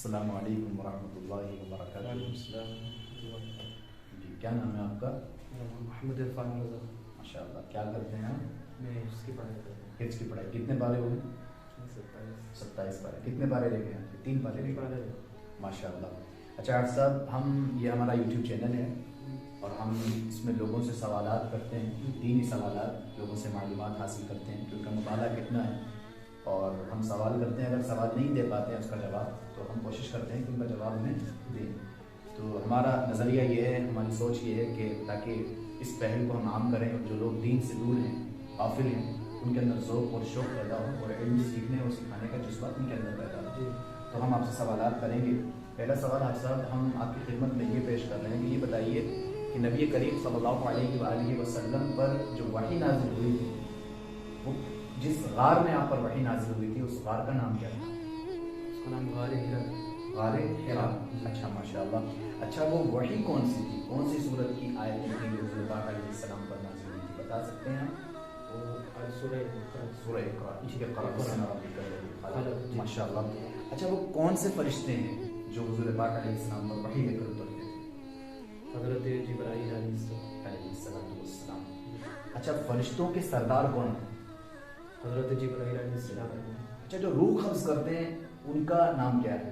السلام علیکم ورحمۃ اللہ وبرکاتہ۔ وعلیکم السلام۔ جی کیا نام ہے آپ کا؟ محمد عرفان رضا۔ ماشاء اللہ، کیا کرتے ہیں آپ؟ میں اس کی پڑھائی کرتا ہوں۔ حفظ کی پڑھائی کتنے پارے ہوئے؟ 27 پارے۔ کتنے پارے لے گئے ہیں؟ 3 پارے لے گئے۔ ماشاء اللہ۔ اچھا حافظ صاحب، ہم یہ ہمارا یوٹیوب چینل ہے اور ہم اس میں لوگوں سے سوالات کرتے ہیں، دینی سوالات، لوگوں سے معلومات حاصل کرتے ہیں کہ ان کا مطالعہ کتنا ہے، اور ہم سوال کرتے ہیں، اگر سوال نہیں دے پاتے ہیں اس کا جواب تو ہم کوشش کرتے ہیں کہ ان کا جواب انہیں دیں۔ تو ہمارا نظریہ یہ ہے، ہماری سوچ یہ ہے کہ تاکہ اس پہل کو ہم عام کریں اور جو لوگ دین سے دور ہیں، غافل ہیں، ان کے اندر ذوق اور شوق پیدا ہو اور علم سیکھنے اور سکھانے کا جذبہ ان کے اندر پیدا ہو۔ تو ہم آپ سے سوالات کریں گے۔ پہلا سوال حافظ صاحب، ہم آپ کی خدمت میں یہ پیش کر رہے ہیں کہ یہ بتائیے کہ نبی کریم صلی اللہ علیہ وآلہ وسلم پر جو وحی نازل ہوئی تھی، وہ جس غار میں آپ پر وحی نازل ہوئی تھی، اس غار کا نام کیا تھا؟ اس کا نام غار ہرا۔ غار ہرا۔ اچھا ماشاء اللہ۔ اچھا وہ وحی کون سی تھی، کون سی سورت کی آیتیں تھیں جو حضور پاک علیہ السلام پر نازل ہوئی تھی، بتا سکتے ہیں آپ؟ سورہ اقرا۔ ماشاء اللہ۔ اچھا وہ کون سے فرشتے ہیں جو حضور پاک علیہ السلام پر وحی لے کر اترتے تھے؟ حضرت جبرائیل علیہ السلام۔ اچھا فرشتوں کے سردار کون ہیں؟ حضرت جبرائیل علیہ السلام۔ اچھا جو روح قبض کرتے ہیں ان کا نام کیا ہے؟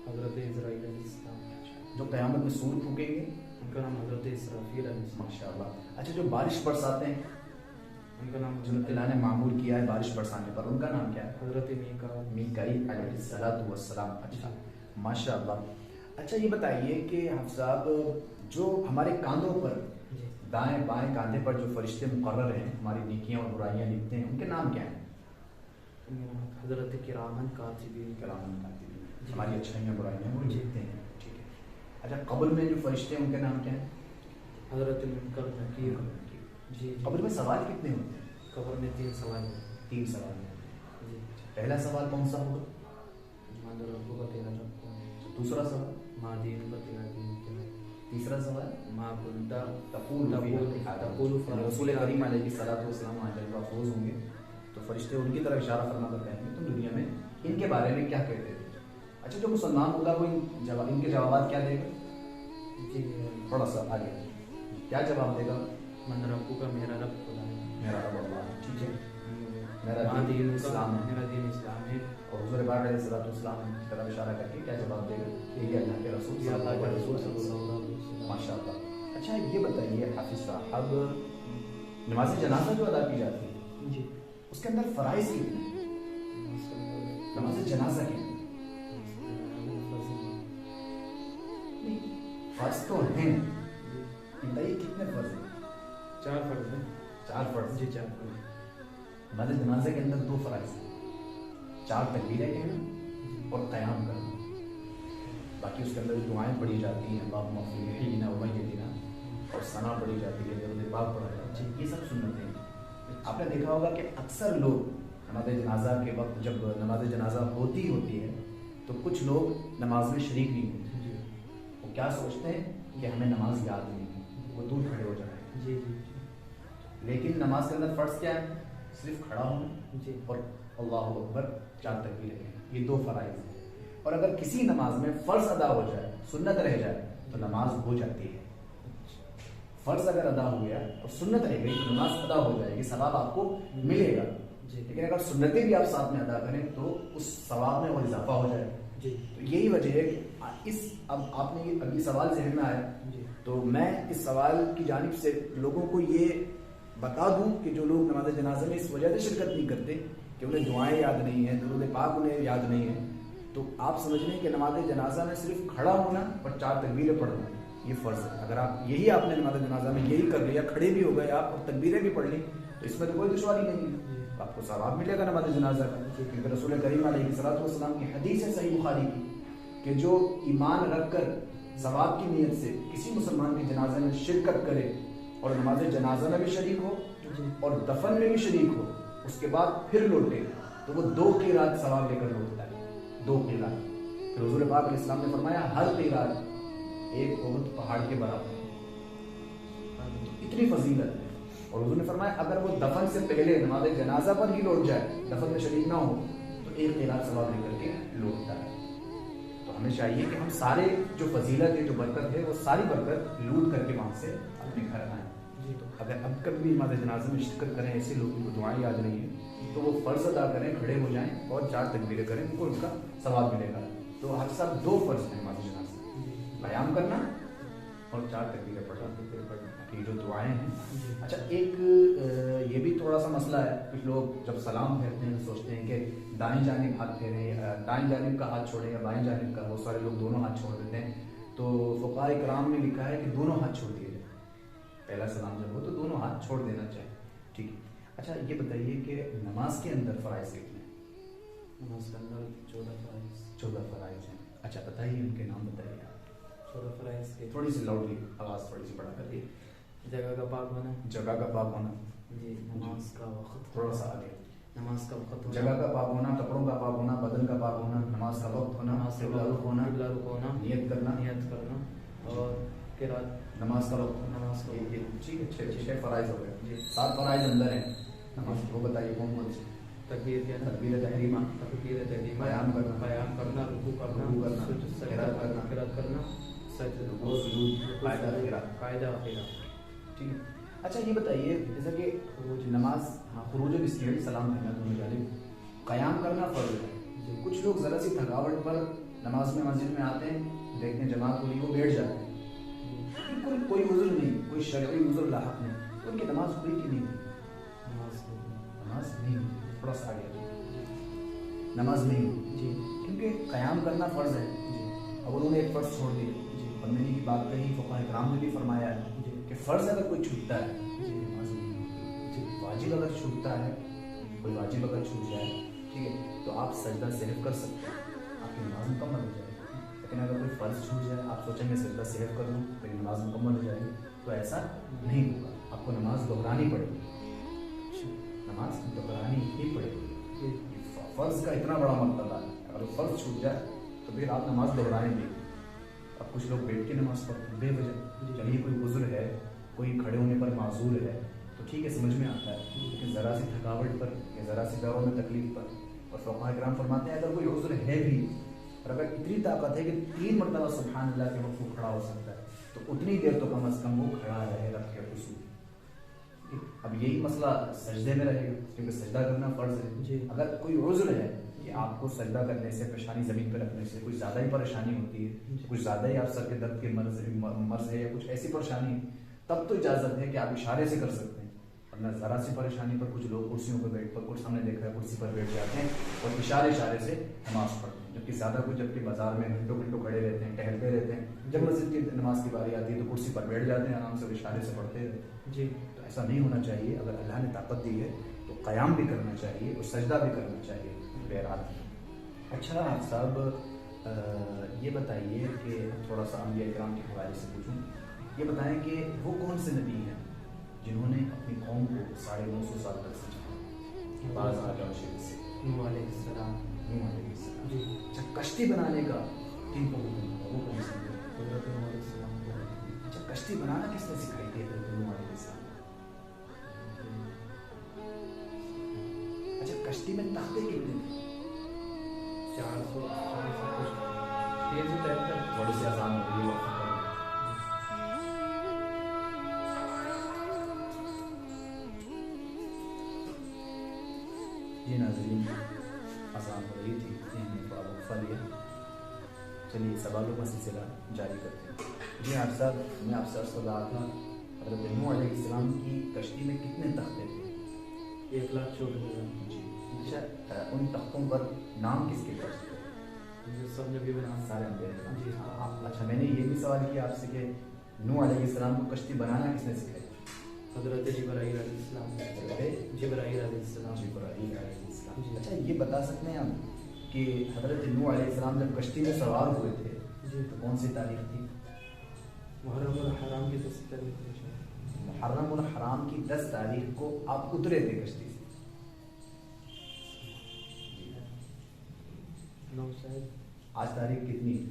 حضرت اسرائیل علیہ السلام۔ جو قیامت میں سور پھونکیں گے ان کا نام حضرت اسرافیل علیہ السلام۔ ماشاء اللہ۔ اچھا جو بارش برساتے ہیں، ان کا نام جو اللہ نے معمول کیا ہے بارش برسانے پر، ان کا نام کیا ہے؟ حضرت میکائیل علیہ السلام۔ اچھا ماشاء اللہ۔ اچھا یہ بتائیے کہ حافظ صاحب، جو ہمارے کاندھوں پر، دائیں بائیں کاندھے پر جو فرشتے مقرر ہیں، ہماری نیکیاں اور برائیاں لکھتے ہیں، ان کے نام کیا ہیں؟ حضرت کرامن کاتبین۔ ہماری اچھائیاں برائیاں وہ لکھتے ہیں، ٹھیک ہے۔ اچھا قبر میں جو فرشتے ہیں ان کے نام کیا ہیں؟ حضرت منکر نکیر۔ جی قبر میں سوال کتنے ہوتے ہیں؟ قبر میں 3 سوال ہیں۔ 3 سوال ہیں۔ جی پہلا سوال کون سا ہوگا؟ مادر ربو کا تیرا رب کون ہے؟ دوسرا سوال؟ ماں دین کا تیرا دین کیا ہے؟ تیسرا سوال؟ ماں کنتا تقول رسول کریم علیہ الصلوۃ والسلام جب محفوظ ہوں گے تو فرشتے ان کی طرف اشارہ فرما کر کہیں گے تم دنیا میں ان کے بارے میں کیا کہتے تھے؟ اچھا جو مسلمان ہوگا وہ ان کے جوابات کیا دے گا؟ جی تھوڑا سا آگے کیا جواب دے گا؟ من ربو کا میرا رب خدا ہے، میرا رب اللہ ہے، ٹھیک ہے، ماں دین اسلام ہے، میرا دین اسلام ہے۔ اور حضور پاک علیہ الصلوۃ والسلام کی طرف اشارہ کر کے کیا جواب دے گا؟ کہ یہ اللہ کے رسول یہ اللہ کے رسول صلی صلی اللہ علیہ وسلم۔ ماشاء اللہ۔ اچھا یہ بتائیے حافظ صاحب، نماز جنازہ جو ادا کی جاتی ہے جی اس کے اندر فرائض کتنے ہیں؟ نماز جنازہ کے فرض تو ہیں، بتائیے کتنے فرض ہیں؟ 4 فرض ہیں۔ 4 فرض؟ جی 4 فرض۔ نماز جنازہ کے اندر 2 فرائض ہیں، 4 تکبیریں کہنا اور قیام کرنا، باقی اس کے اندر دعائیں پڑھی جاتی ہیں، اللہم اغفر لحینا ومیتنا، اور ثنا پڑھی جاتی ہے، درود پاک پڑھا جاتا ہے، یہ سب سنتیں ہیں۔ آپ نے دیکھا ہوگا کہ اکثر لوگ نماز جنازہ کے وقت جب نماز جنازہ ہوتی ہے تو کچھ لوگ نماز میں شریک نہیں ہوتے، وہ کیا سوچتے ہیں کہ ہمیں نماز یاد نہیں ہے، وہ دور کھڑے ہو جائیں۔ جی جی لیکن نماز کے اندر فرض کیا ہے؟ صرف کھڑا ہونا جی اور اللہ اکبر 4 تکبیریں کہنا، یہ 2 فرائض ہیں۔ اور اگر کسی نماز میں فرض ادا ہو جائے، سنت رہ جائے تو نماز ہو جاتی ہے۔ فرض اگر ادا ہو گیا اور سنت رہ گئی تو نماز ادا ہو جائے گی، ثواب آپ کو ملے گا۔ لیکن اگر سنتیں بھی آپ ساتھ میں ادا کریں تو اس ثواب میں اور اضافہ ہو جائے گا۔ جی تو یہی وجہ ہے کہ اب آپ نے ابھی سوال ذہن میں آیا جی تو میں اس سوال کی جانب سے لوگوں کو یہ بتا دوں کہ جو لوگ نماز جنازہ میں اس وجہ سے شرکت نہیں کرتے کہ انہیں دعائیں یاد نہیں ہیں، درود پاک انہیں یاد نہیں ہے، تو آپ سمجھ لیں کہ نماز جنازہ میں صرف کھڑا ہونا اور 4 تکبیریں پڑھنا یہ فرض ہے۔ اگر آپ نے نماز جنازہ میں یہی کر لیا، کھڑے بھی ہو گئے آپ اور تکبیریں بھی پڑھ لی تو اس میں تو کوئی دشواری نہیں ہے، آپ کو ثواب ملے گا نماز جنازہ کا، کیونکہ رسول کریم علیہ الصلوۃ والسلام کی حدیث ہے صحیح بخاری کی کہ جو ایمان رکھ کر ثواب کی نیت سے کسی مسلمان کے جنازے میں شرکت کرے اور نماز جنازہ میں بھی شریک ہو اور دفن میں بھی شریک ہو، اس کے بعد پھر لوٹے تو وہ 2 قیرات ثواب لے کر لوٹتا ہے، 2 قیرات۔ پھر حضور پاک علیہ السلام نے فرمایا ہر قیرات ایک احد پہاڑ کے برابر ہے، اتنی فضیلت ہے۔ اور حضور نے فرمایا اگر وہ دفن سے پہلے نماز جنازہ پر ہی لوٹ جائے، دفن میں شریک نہ ہو، تو 1 قیرات ثواب لے کر کے لوٹتا ہے۔ تو ہمیں چاہیے کہ ہم سارے جو فضیلت ہے جو برکت ہے وہ ساری برکت لوٹ کر کے وہاں سے اپنے گھر آئیں. جی تو اگر اب کبھی بھی نماز جنازہ میں شرکت کریں ایسے لوگوں کو دعائیں یاد نہیں ہیں تو وہ فرض ادا کریں, کھڑے ہو جائیں اور 4 تکبیریں کریں, ان کو ان کا ثواب ملے گا. تو ہر سب 2 فرض ہیں نماز جنازہ, قیام کرنا اور 4 تکبیریں پڑھنا, یہ جو دعائیں ہیں. اچھا ایک یہ بھی تھوڑا سا مسئلہ ہے, کچھ لوگ جب سلام پھیرتے ہیں سوچتے ہیں کہ دائیں جانب ہاتھ پھیریں, دائیں جانب کا ہاتھ چھوڑیں یا بائیں جانب کا. بہت سارے لوگ دونوں ہاتھ چھوڑ دیتے ہیں. تو فقہاء کرام نے لکھا ہے کہ دونوں ہاتھ چھوڑ دیے جائیں, پہلا سلام جب ہو تو دونوں ہاتھ چھوڑ دینا چاہیے. ٹھیک ہے. اچھا یہ بتائیے کہ نماز کے اندر فرائض کتنے ہیں؟ نماز کے اندر 14 فرائض. 14 فرائض ہیں. اچھا بتائیے ان کے نام بتائیے. 14 فرائض کے تھوڑی سی لاؤڈلی آواز تھوڑی سی بڑھا کر. جگہ کا پاک ہونا. جگہ کا پاک ہونا. جی. نماز کا وقت. تھوڑا سا آگے. نماز کا وقت ہونا. جگہ کا پاک ہونا, کپڑوں کا پاک ہونا, بدن کا پاک ہونا, نماز کا وقت ہونا, قبلہ رخ ہونا, نیت کرنا, اور قرات. نماز کا وقت, نماز کا وقت. ٹھیک ہے. 6 فرائض ہو گئے. جی. 7 فرائض اندر ہیں نماز. وہ بتائیے کون کون سے؟ تکبیر کہنا, تکبیر تحریمہ, تکبیر تحریمہ, قیام کرنا, قیام کرنا, رکوع کرنا, قرات کرنا, قرات کرنا, سجدہ, رکوع, سجود, قاعدہ, قرات. قاعدہ قرات. ٹھیک ہے. اچھا یہ بتائیے جیسا کہ نماز, خروج بسم سلام کہنا دونوں جانب, قیام کرنا فرض ہے. کچھ لوگ ذرا سی تھکاوٹ پر نماز میں مسجد میں آتے ہیں, دیکھتے ہیں جماعت ہوئی, وہ بیٹھ جاتے ہیں, بالکل کوئی عذر نہیں, کوئی شرعی عذر لاحق نہیں, تو ان کی نماز ہوئی کہ نہیں ہوئی؟ نماز نہیں ہوئی. تھوڑا سا آگے. نماز نہیں ہوئی. جی. کیونکہ قیام کرنا فرض ہے. اب انہوں نے ایک فرض چھوڑ دیا. اور میں نے یہ بات کہی, فقہاء کرام نے بھی فرمایا ہے کہ فرض اگر کوئی چھوٹتا ہے نماز نہیں ہوئی. واجب اگر چھوٹتا ہے, کوئی واجب اگر چھوٹ جائے, ٹھیک ہے, تو آپ سجدہ صرف کر سکتے ہیں, آپ کی نماز مکمل ہو جائے گی. لیکن اگر کوئی فرض چھوٹ جائے, آپ سوچیں گے سجدہ صرف کر لوں میری نماز مکمل ہو جائے گی, تو ایسا نہیں ہوگا. آپ کو نماز دہرانی پڑے گی. نماز دہرانی ہی پڑے گی. فرض کا اتنا بڑا مرتبہ ہے, اگر فرض چھوٹ جائے تو پھر آپ نماز دہرائیں گے. اب کچھ لوگ بیٹھ کے نماز پڑھتے ہیں بے وجہ. چلیے کوئی عذر ہے, کوئی کھڑے ہونے پر معذور ہے تو ٹھیک ہے, سمجھ میں آتا ہے. لیکن ذرا سی تھکاوٹ پر یا ذرا سی پیروں میں تکلیف پر, اور فقہاء کرام فرماتے ہیں اگر کوئی عذر ہے بھی, اور اگر اتنی طاقت ہے کہ 3 مرتبہ سبحان اللہ کے وقت وہ کھڑا ہو سکتا ہے, تو اتنی دیر تو کم از کم وہ کھڑا رہے رکھ کے خشوع. اب یہی مسئلہ سجدے میں رہے گا, کیونکہ سجدہ کرنا فرض ہے. اگر کوئی عذر ہے کہ آپ کو سجدہ کرنے سے, پیشانی زمین پہ رکھنے سے کچھ زیادہ ہی پریشانی ہوتی ہے, کچھ زیادہ ہی آپ سر کے درد کے مرض ہے یا کچھ ایسی پریشانی ہے, تب تو اجازت ہے کہ آپ اشارے سے کر سکتے ہیں. ورنہ ذرا سی پریشانی پر کچھ لوگ کرسیوں پہ بیٹھ پر, کچھ ہم نے دیکھا ہے کرسی پر بیٹھ جاتے ہیں اور اشارے سے نماز پڑھتے ہیں. جبکہ زیادہ کچھ, جبکہ بازار میں گھنٹوں گھنٹوں کھڑے رہتے ہیں, ٹہلتے رہتے ہیں, جب مسجد کی نماز کی باری آتی ہے تو کرسی پر بیٹھ جاتے ہیں, آرام سے اشارے سے پڑھتے رہتے ہیں. جی. تو ایسا نہیں ہونا چاہیے. اگر اللہ نے طاقت دی ہے تو قیام بھی کرنا چاہیے اور سجدہ بھی کرنا چاہیے بہرحال. اچھا آپ صاحب یہ بتائیے کہ تھوڑا سا انبیاء کرام کے حوالے سے پوچھوں, یہ بتائیں کہ وہ کون سے نبی ہیں جنہوں نے اپنی قوم کو 950 سال تک سمجھایا؟ بعض آجاؤ شریف سے نوح علیہ السلام. نوح علیہ السلام. جی. اچھا کشتی بنانے کا کن کو حکم تھا, وہ کون سے نبی؟ حضرت نوح علیہ السلام کو. اچھا کشتی بنانا کس نے سکھائی تھی حضرت نوح علیہ السلام؟ اچھا کشتی میں تختے کتنے تھے؟ 400 کچھ. تیز سے ٹائپ کر, تھوڑی سی آسان ہو گئی وقت. جی ناظرین آسان ہو رہی تھی, ہم نے تھوڑا وقفہ لیا. چلیے سوالوں کا سلسلہ جاری کرتے ہیں. جی آپ صاحب, میں آپ سے عرض کر رہا تھا حضرت نوح علیہ السلام کی کشتی میں کتنے تختے تھے؟ 1,14,000. جی. اچھا ان تختوں پر نام کس کے درج تھے؟ سب نبی بنانا سارے انبیاء کے نام. جی. اچھا میں نے یہ بھی سوال کیا آپ سے کہ نوح علیہ السلام کو کشتی بنانا کس نے سکھائی؟ حضرت جبرائیل علیہ السلام. جبرائیل علیہ السلام. جبرائیل علیہ السلام. جی. اچھا یہ بتا سکتے ہیں آپ کہ حضرت نوح علیہ السلام جب کشتی میں سوار ہوئے تھے جی تو کون سی تاریخ تھی؟ محرم الحرام کی 10 تاریخ. محرم الحرام کی 10 تاریخ کو آپ اترے تھے کشتی سے. آج تاریخ کتنی ہے؟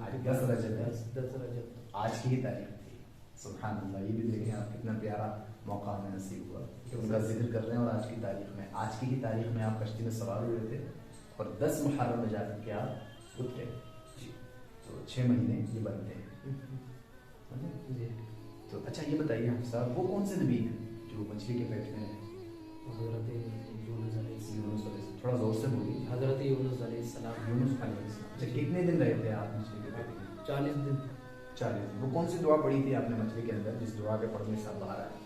آج 10 رجب ہے. 10 رجب آج کی ہی تاریخ تھی. سبحان اللہ, یہ بھی دیکھیں آپ کتنا پیارا موقع ہمیں نصیب ہوا کہ ان کا ذکر کر رہے ہیں. اور آج کی تاریخ میں, آج کی ہی تاریخ میں آپ کشتی میں سوار ہوئے تھے اور 10 محرم میں جا کر کے آپ اترے. 6 مہینے یہ بنتے ہیں. جی. تو اچھا یہ بتائیے آپ صاحب وہ کون سے نبی ہیں جو مچھلی کے پیٹ میں رہے؟ حضرت یونس علیہ السلام. تھوڑا زور سے بولیے. حضرت یونس علیہ السلام. یونس علیہ السلام. اچھا کتنے دن رہے تھے آپ مچھلی کے پیٹ میں؟ 40 دن. 40 دن. وہ کون سی دعا پڑھی تھی آپ نے مچھلی کے اندر جس دعا کے پڑھنے سے باہر آئے؟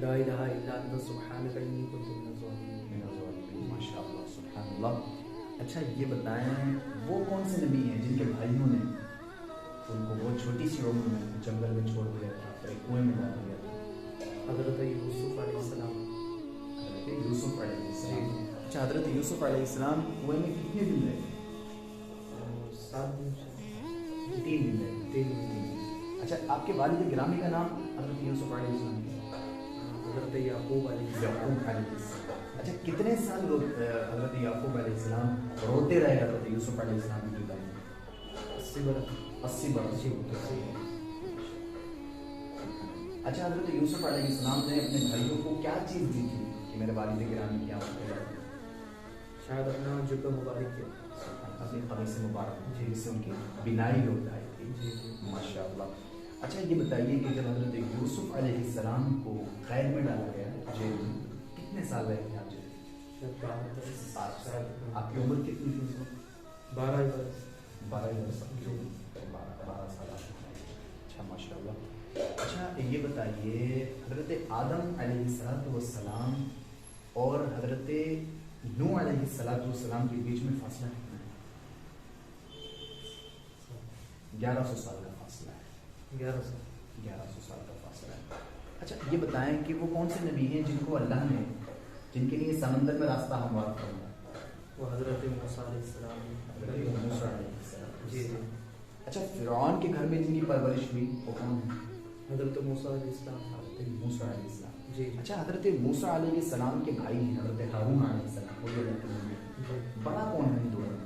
لا الہ الا انت سبحانک انی کنت من الظالمین. ماشاء اللہ سبحان اللہ. اچھا یہ بتائیں وہ کون سے نبی ہیں جن کے بھائیوں نے ان کو بہت چھوٹی سی عمر میں جنگل میں چھوڑ دیا تھا اور ایک کنویں میں ڈال دیا تھا؟ حضرت یوسف علیہ السلام. حضرت یوسف علیہ السلام. اچھا حضرت یوسف علیہ السلام کنویں میں کتنے دن رہے؟ 7 دن. 3 دن رہے. 3 دن. اچھا آپ کے والد گرامی کا نام حضرت یوسف علیہ السلام ہے؟ حضرت یعقوب علیہ السلام. یعقوب علیہ السلام. اچھا کتنے سال حضرت یعقوب علیہ السلام روتے رہے حضرت یوسف علیہ السلام کی جدائی میں؟ 80 برس. 80 برس. اچھا حضرت یوسف علیہ السلام نے اپنے بھائیوں کو کیا چیز دی تھی کہ میرے والد گرامی کیا ہوتے ہیں؟ شاید اپنا جبہ مبارک کیا. اپنی قمیص مبارک جس سے ان کی بینائی ہو جائی تھی. ماشاء اللہ. اچھا یہ بتائیے کہ جب حضرت یوسف علیہ السلام کو قید میں ڈالا گیا جیل میں کتنے سال رہے تھے آپ جیل میں؟ شاید 12 سال. آپ کی عمر کتنی تھی اس وقت؟ 12 برس. 12 برس. 12 سال. اچھا ماشاء اللہ. اچھا یہ بتائیے حضرت آدم علیہ السلام اور حضرت نوح علیہ السلام کے بیچ میں فاصلہ کتنا ہے؟ 1100 سال کا فاصلہ ہے. 1100 سال کا فاصلہ ہے. اچھا یہ بتائیں کہ وہ کون سے نبی ہیں جن کو اللہ نے جن کے لیے سمندر میں راستہ ہموار کرنا؟ وہ حضرت موسیٰ علیہ السلام. حضرت موسیٰ علیہ السلام. جی. اچھا فرعون کے گھر میں جن کی پرورش ہوئی وہ کون ہے؟ حضرت موسیٰ علیہ السلام. حضرت موسیٰ علیہ السلام. جی. اچھا حضرت موسیٰ علیہ السلام کے بھائی ہیں حضرت ہارون علیہ السلام. وہ یہ لگتے ہیں بڑا کون ہے ان دونوں میں؟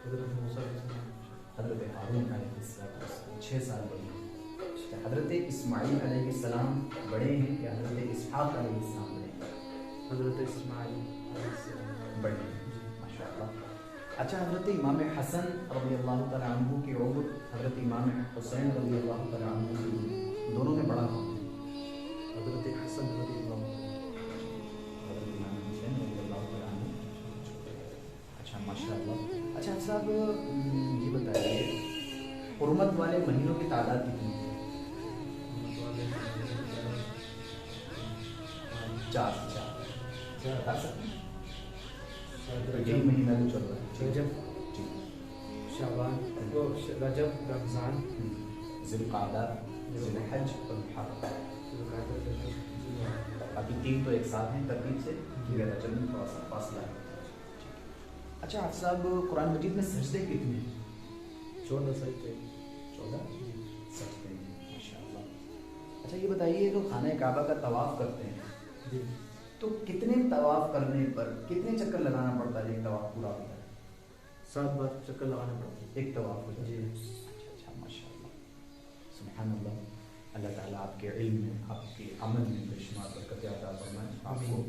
حضرت موسیٰ علیہ السلام. حضرت ہارون علیہ السلام 6 سال بڑے ہیں. حضرت اسماعیل علیہ السلام بڑے ہیں یا حضرت اسحاق علیہ السلام بڑے ہیں؟ حضرت اسماعیل علیہ السلام بڑے ہیں. ماشاء اللہ. اچھا حضرت امام حسن رضی اللہ تعالیٰ عنہ کی عمر حضرت امام حسین رضی اللہ تعالیٰ عنہ کی دونوں میں بڑا کون ہے؟ حضرت حسن رضی اللہ عنہ. حضرت امام حسین رضی اللہ تعالیٰ عنہ. اچھا ماشاء اللہ. اچھا صاحب یہ بتائیے حرمت والے مہینوں کی تعداد کتنی ہے؟ 4 بتا سکتے ہیں؟ یہی مہینہ جو چل رہا ہے. رجب, جی. شعبان, رجب, رمضان, ذی القعدہ, ذی الحج اور محرم. ابھی 3 تو ایک ساتھ ہیں ترتیب سے, رجب میں تھوڑا سا فاصلہ ہے. اچھا آپ صاحب قرآن مجید میں سجدے کتنے ہیں؟ 14 سجدے. 14 سجدے ہیں. ماشاء اللہ. اچھا یہ بتائیے جو خانہ کعبہ کا طواف کرتے ہیں جی تو کتنے طواف کرنے پر کتنے چکر لگانا پڑتا ہے ایک طواف پورا ہوتا ہے؟ 7 بار چکر لگانا پڑتا ہے. ایک طواف ہو جاتا ہے. جی. اچھا ماشاء اللہ. سبحان اللہ. اللہ تعالیٰ آپ کے علم میں آپ کے عمل میں بے شمار برکت عطا فرمائے. آپ کو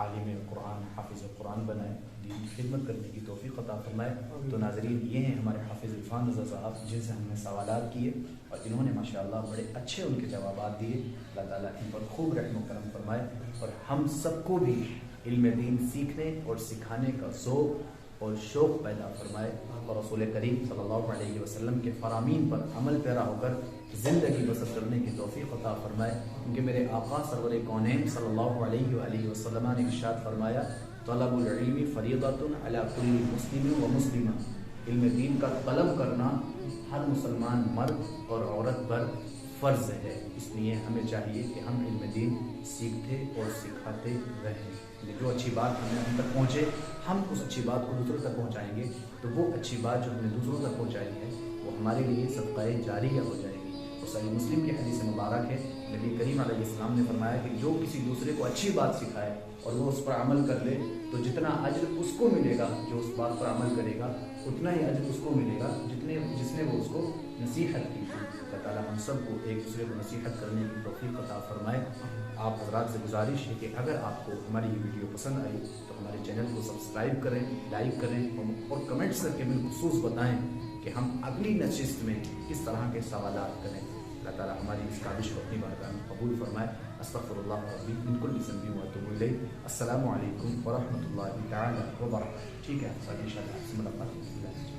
عالم قرآن حافظ قرآن بنائے, دین کی خدمت کرنے کی توفیق عطا فرمائے. تو ناظرین یہ ہیں ہمارے حافظ عرفان رضا صاحب جن سے ہم نے سوالات کیے اور انہوں نے ماشاءاللہ بڑے اچھے ان کے جوابات دیے. اللہ تعالیٰ ان پر خوب رحم و کرم فرمائے اور ہم سب کو بھی علم دین سیکھنے اور سکھانے کا ذوق اور شوق پیدا فرمائے اور رسول کریم صلی اللہ علیہ وسلم کے فرامین پر عمل پیرا ہو کر زندگی بسر کرنے کی توفیق عطا فرمائے. کیونکہ میرے آقا سرور کونین صلی اللہ علیہ وآلہ وسلم نے ارشاد فرمایا طلب العلم فریضۃ علی کل مسلم و مسلمہ. علم دین کا طلب کرنا ہر مسلمان مرد اور عورت پر فرض ہے. اس لیے ہمیں چاہیے کہ ہم علم دین سیکھتے اور سکھاتے رہیں. جو اچھی بات ہم تک پہنچے ہم اس اچھی بات کو دوسروں تک پہنچائیں گے تو وہ اچھی بات جو ہم نے دوسروں تک پہنچائی ہے وہ ہمارے لیے صدقہ جاریہ ہو جائے گی. اور صحیح مسلم کی حدیث مبارک ہے نبی کریم علیہ السلام نے فرمایا کہ جو کسی دوسرے کو اچھی بات سکھائے اور وہ اس پر عمل کر لے تو جتنا اجر اس کو ملے گا جو اس بات پر عمل کرے گا اتنا ہی اجر اس کو ملے گا جس نے وہ اس کو نصیحت کی تھی۔ اللہ تعالیٰ ہم سب کو ایک دوسرے کو نصیحت کرنے کی توفیق عطا فرمائے۔ آپ حضرات سے گزارش ہے کہ اگر آپ کو ہماری یہ ویڈیو پسند آئی تو ہمارے چینل کو سبسکرائب کریں، لائک کریں اور کمنٹس کر کے بالخصوص بتائیں کہ ہم اگلی نشست میں کس طرح کے سوالات کریں۔ اللہ تعالیٰ ہماری اس کاوش کو اپنی بارگاہ میں قبول فرمائے۔ استغفر اللہ ربی من کل ذنب واتوب الیہ۔ السلام علیکم ورحمۃ اللہ تعالیٰ وبرکاتہ۔ ٹھیک ہے، ان شاء اللہ ملاقات ہوگی۔